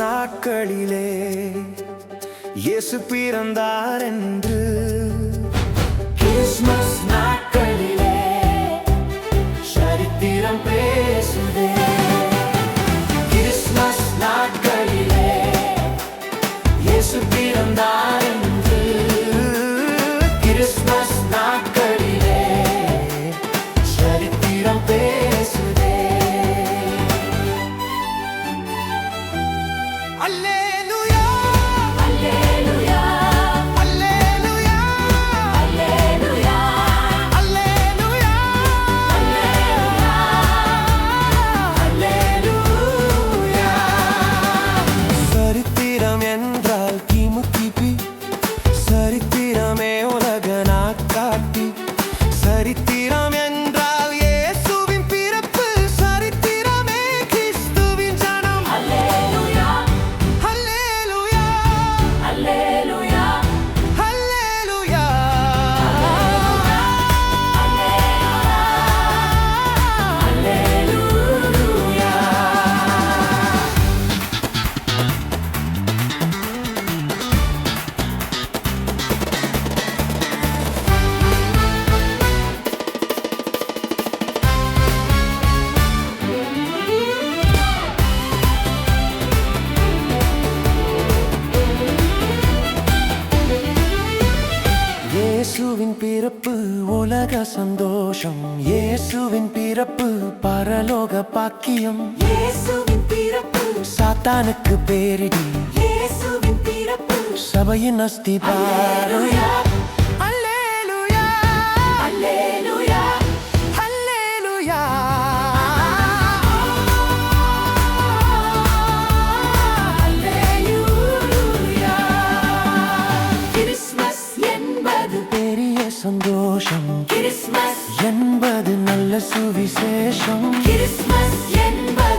நாட்களிலே இயேசு பிறந்தார் என்று கிறிஸ்மஸ் நாட்களிலே சரித்திரம் பேசுதே. கிறிஸ்மஸ் நாட்களிலே இயேசு பிறந்தார் என்று கிறிஸ்மஸ் நாட்களிலே சரித்திரம் பேசுதே. அல்லேலூயா அல்லேலூயா அல்லேலூயா அல்லேலூயா அல்லேலூயா அல்லேலூயா. சரித்திரம் என்றால் கிமு கிபி, சரித்திரமே உலக நாட்காட்டி. சரித்திரம் என்றால் இயேசுவின் பிறப்பு, சரித்திரமே கிறிஸ்துவின் ஜனம். அல்லேலூயா அல்லேலூயா அல்லேலூயா அல்லேலூயா அல்லேலூயா. இயேசுவின் பிறப்பு உலக சந்தோஷம், இயேசுவின் பிறப்பு பரலோக பாக்கியம். இயேசுவின் பிறப்பு சாத்தானுக்கு பேரிடி, இயேசுவின் பிறப்பு சபையின் அஸ்திபாரம். அல்லேலூயா அல்லேலூயா அல்லேலூயா அல்லேலூயா. கிறிஸ்மஸ் என்பது பெரிய சந்தோஷம், கிறிஸ்மஸ் என்பது நல்ல சுவிசேஷம். கிறிஸ்மஸ் என்பது